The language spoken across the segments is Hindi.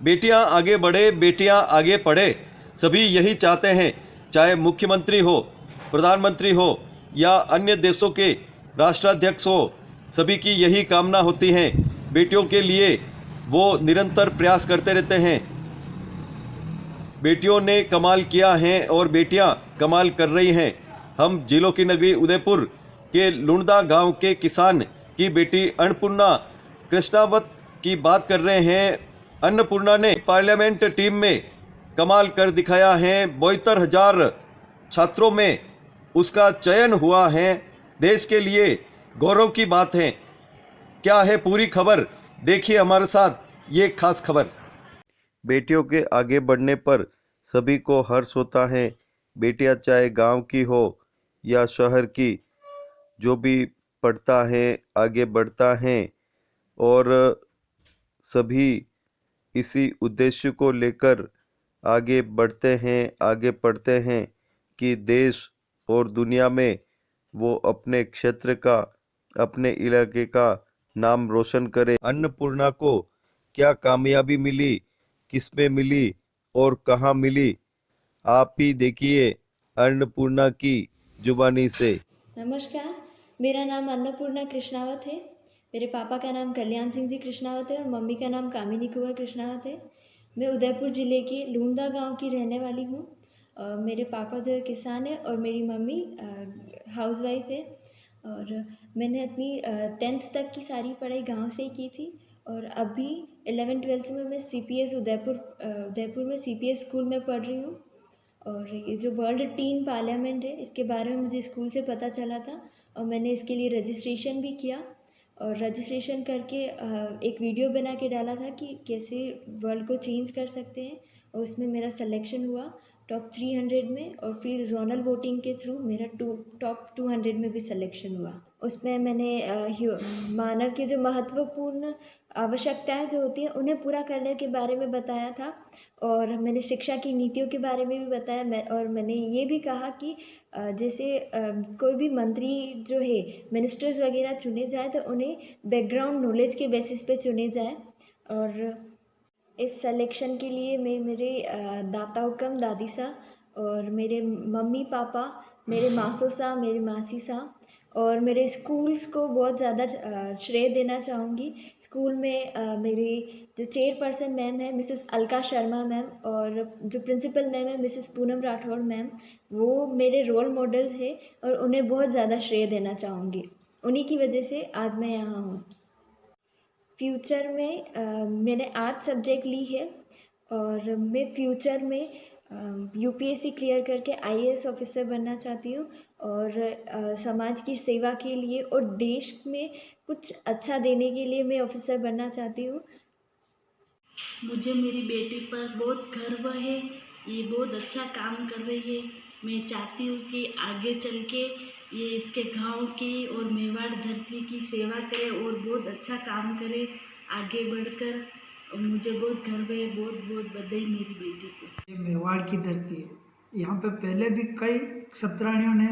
बेटियां आगे बढ़े, बेटियां आगे पढ़े, सभी यही चाहते हैं। चाहे मुख्यमंत्री हो, प्रधानमंत्री हो या अन्य देशों के राष्ट्राध्यक्ष हो, सभी की यही कामना होती है। बेटियों के लिए वो निरंतर प्रयास करते रहते हैं। बेटियों ने कमाल किया है और बेटियां कमाल कर रही हैं। हम जिलों की नगरी उदयपुर के लुंडा गांव के किसान की बेटी अन्नपूर्णा कृष्णावत की बात कर रहे हैं। अन्नपूर्णा ने पार्लियामेंट टीम में कमाल कर दिखाया है। 72,000 छात्रों में उसका चयन हुआ है। देश के लिए गौरव की बात है। क्या है पूरी खबर, देखिए हमारे साथ ये खास खबर। बेटियों के आगे बढ़ने पर सभी को हर्ष होता है। बेटियां चाहे गांव की हो या शहर की, जो भी पढ़ता है आगे बढ़ता है और सभी इसी उद्देश्य को लेकर आगे बढ़ते हैं, आगे पढ़ते हैं कि देश और दुनिया में वो अपने क्षेत्र का, अपने इलाके का नाम रोशन करे। अन्नपूर्णा को क्या कामयाबी मिली, किसमें मिली और कहाँ मिली, आप ही देखिए अन्नपूर्णा की जुबानी से। नमस्कार, मेरा नाम अन्नपूर्णा कृष्णावत है। मेरे पापा का नाम कल्याण सिंह जी कृष्णावत है और मम्मी का नाम कामिनी कुंवर कृष्णावत है। मैं उदयपुर ज़िले के लूंडा गांव की रहने वाली हूँ। मेरे पापा जो है किसान है और मेरी मम्मी हाउसवाइफ है। और मैंने अपनी 10th तक की सारी पढ़ाई गांव से ही की थी। और अभी 11th-12th में मैं CPS उदयपुर में CPS स्कूल में पढ़ रही हूँ। और ये जो वर्ल्ड टीन पार्लियामेंट है, इसके बारे में मुझे स्कूल से पता चला था और मैंने इसके लिए रजिस्ट्रेशन भी किया। और रजिस्ट्रेशन करके एक वीडियो बना के डाला था कि कैसे वर्ल्ड को चेंज कर सकते हैं। और उसमें मेरा सिलेक्शन हुआ टॉप 300 में और फिर जोनल वोटिंग के थ्रू मेरा टॉप 200 में भी सिलेक्शन हुआ। उसमें मैंने मानव के जो महत्वपूर्ण आवश्यकताएं जो होती हैं उन्हें पूरा करने के बारे में बताया था। और मैंने शिक्षा की नीतियों के बारे में भी बताया। और मैंने ये भी कहा कि जैसे कोई भी मंत्री जो है, मिनिस्टर्स वगैरह चुने जाए तो उन्हें बैकग्राउंड नॉलेज के बेसिस पे चुने जाए। और इस सिलेक्शन के लिए मैं मेरे दाता हुक्म दादी सा और मेरे मम्मी पापा, मेरे मासो सा, मेरे मासी सा और मेरे स्कूल्स को बहुत ज़्यादा श्रेय देना चाहूँगी। स्कूल में मेरी जो चेयरपर्सन मैम है मिसेस अलका शर्मा मैम और जो प्रिंसिपल मैम है मिसेस पूनम राठौड़ मैम, वो मेरे रोल मॉडल्स है और उन्हें बहुत ज़्यादा श्रेय देना चाहूँगी। उन्हीं की वजह से आज मैं यहाँ हूँ। फ्यूचर में मैंने आर्ट सब्जेक्ट ली है और मैं फ्यूचर में UPSC क्लियर करके IAS ऑफिसर बनना चाहती हूँ। और समाज की सेवा के लिए और देश में कुछ अच्छा देने के लिए मैं ऑफिसर बनना चाहती हूँ। मुझे मेरी बेटी पर बहुत गर्व है। ये बहुत अच्छा काम कर रही है। मैं चाहती हूँ कि आगे चल के ये इसके गांव की और मेवाड़ धरती की सेवा करे और बहुत अच्छा काम करे आगे बढ़कर। और मुझे बहुत गर्व है। बहुत बहुत बधाई मेरी बेटी को। ये मेवाड़ की धरती है। यहाँ पे पहले भी कई क्षत्राणियों ने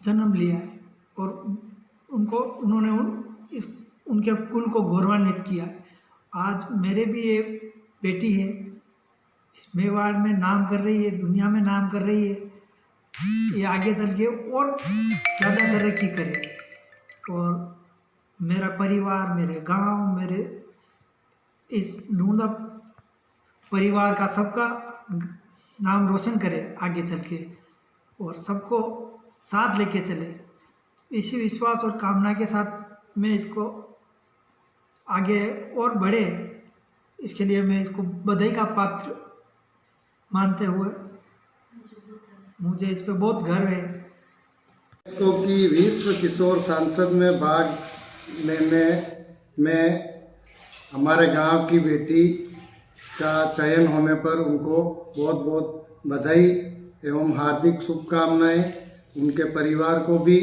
जन्म लिया है और उन्होंने उनके कुल को गौरवान्वित किया है। आज मेरे भी ये बेटी है, इस मेवाड़ में नाम कर रही है, दुनिया में नाम कर रही है। ये आगे चल के और ज़्यादा तरक्की करे और मेरा परिवार, मेरे गांव, मेरे इस लूंडा परिवार का सबका नाम रोशन करे आगे चल के और सबको साथ लेके चले। इसी विश्वास और कामना के साथ मैं इसको आगे और बढ़े, इसके लिए मैं इसको बधाई का पात्र मानते हुए मुझे इस पे बहुत गर्व है। तो कि विश्व किशोर सांसद में भाग लेने में हमारे गांव की बेटी का चयन होने पर उनको बहुत बहुत बधाई एवं हार्दिक शुभकामनाएं। उनके परिवार को भी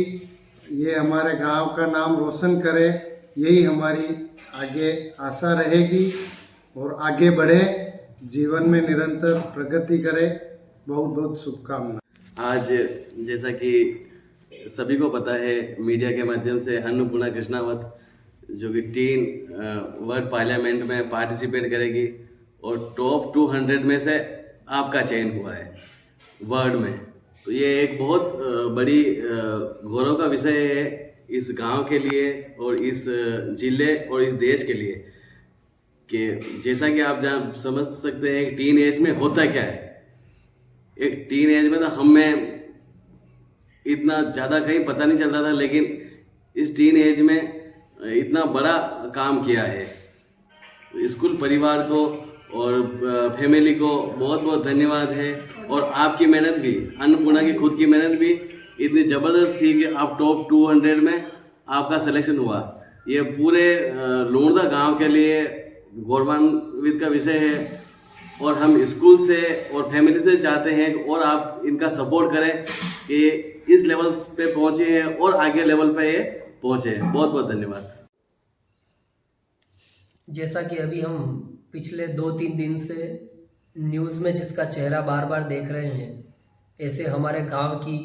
ये हमारे गांव का नाम रोशन करे, यही हमारी आगे आशा रहेगी और आगे बढ़े, जीवन में निरंतर प्रगति करे। बहुत बहुत शुभकामनाएं। आज जैसा कि सभी को पता है मीडिया के माध्यम से, अन्नपूर्णा कृष्णावत जो कि टीन वर्ल्ड पार्लियामेंट में पार्टिसिपेट करेगी और टॉप 200 में से आपका चयन हुआ है वर्ल्ड में। तो ये एक बहुत बड़ी गौरव का विषय है इस गांव के लिए और इस जिले और इस देश के लिए, कि जैसा कि आप समझ सकते हैं टीन एज में होता क्या है। एक टीन एज में तो हमें इतना ज़्यादा कहीं पता नहीं चलता था, लेकिन इस टीन एज में इतना बड़ा काम किया है। स्कूल परिवार को और फैमिली को बहुत बहुत धन्यवाद है। और आपकी मेहनत भी, अन्नपूर्णा की खुद की मेहनत भी इतनी ज़बरदस्त थी कि आप टॉप 200 में आपका सिलेक्शन हुआ। ये पूरे लूणदा गांव के लिए गौरवान्वित का विषय है और हम स्कूल से और फैमिली से चाहते हैं और आप इनका सपोर्ट करें कि इस लेवल पे पहुंचे हैं और आगे लेवल पे ये पहुंचे हैं। बहुत बहुत धन्यवाद। जैसा कि अभी हम पिछले 2-3 दिन से न्यूज़ में जिसका चेहरा बार बार देख रहे हैं, ऐसे हमारे गांव की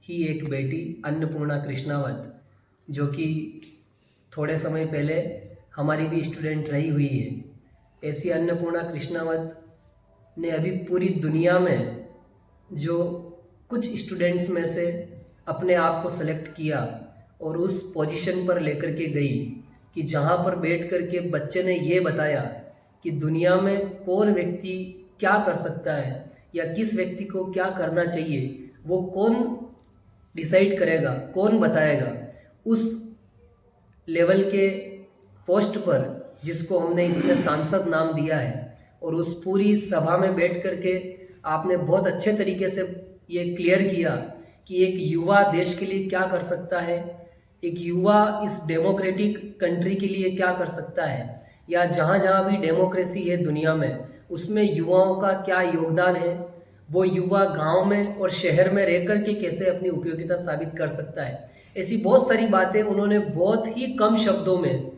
ही एक बेटी अन्नपूर्णा कृष्णावत, जो कि थोड़े समय पहले हमारी भी स्टूडेंट रही हुई है। ऐसी अन्नपूर्णा कृष्णावत ने अभी पूरी दुनिया में जो कुछ स्टूडेंट्स में से अपने आप को सेलेक्ट किया और उस पोजीशन पर लेकर के गई कि जहाँ पर बैठ कर के बच्चे ने ये बताया कि दुनिया में कौन व्यक्ति क्या कर सकता है या किस व्यक्ति को क्या करना चाहिए, वो कौन डिसाइड करेगा, कौन बताएगा। उस लेवल के पोस्ट पर जिसको हमने इसमें सांसद नाम दिया है, और उस पूरी सभा में बैठ कर के आपने बहुत अच्छे तरीके से ये क्लियर किया कि एक युवा देश के लिए क्या कर सकता है, एक युवा इस डेमोक्रेटिक कंट्री के लिए क्या कर सकता है, या जहाँ जहाँ भी डेमोक्रेसी है दुनिया में उसमें युवाओं का क्या योगदान है, वो युवा गांव में और शहर में रह कर के कैसे अपनी उपयोगिता साबित कर सकता है। ऐसी बहुत सारी बातें उन्होंने बहुत ही कम शब्दों में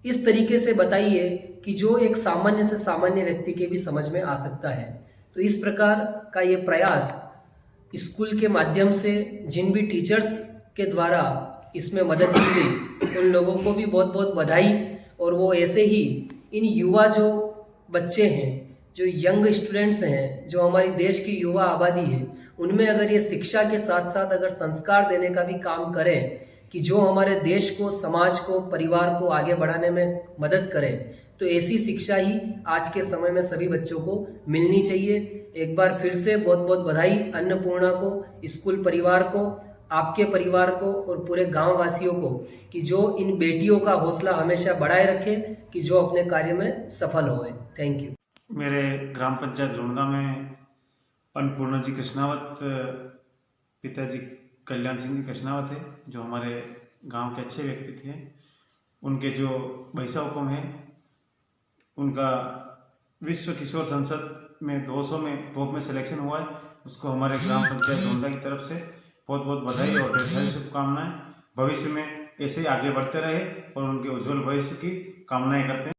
इस तरीके से बताई है कि जो एक सामान्य से सामान्य व्यक्ति के भी समझ में आ सकता है। तो इस प्रकार का ये प्रयास स्कूल के माध्यम से जिन भी टीचर्स के द्वारा इसमें मदद की गई, उन लोगों को भी बहुत बहुत बधाई। और वो ऐसे ही इन युवा जो बच्चे हैं, जो यंग स्टूडेंट्स हैं, जो हमारी देश की युवा आबादी है, उनमें अगर ये शिक्षा के साथ साथ अगर संस्कार देने का भी काम करें कि जो हमारे देश को, समाज को, परिवार को आगे बढ़ाने में मदद करे, तो ऐसी शिक्षा ही आज के समय में सभी बच्चों को मिलनी चाहिए। एक बार फिर से बहुत बहुत बधाई अन्नपूर्णा को, स्कूल परिवार को, आपके परिवार को और पूरे गांव वासियों को, कि जो इन बेटियों का हौसला हमेशा बढ़ाए रखें कि जो अपने कार्य में सफल होए। Thank you. मेरे ग्राम पंचायत लुणदा में अन्नपूर्णा जी कृष्णावत, पिताजी कल्याण सिंह जी कृष्णावत है, जो हमारे गांव के अच्छे व्यक्ति थे। उनके जो भैसा हुक्म है, उनका विश्व किशोर संसद में 200 में टॉप में सिलेक्शन हुआ है। उसको हमारे ग्राम पंचायत लुणदा की तरफ से बहुत बहुत बधाई और ढेर सारी शुभकामनाएं। भविष्य में ऐसे ही आगे बढ़ते रहे और उनके उज्जवल भविष्य की कामनाएं करते हैं।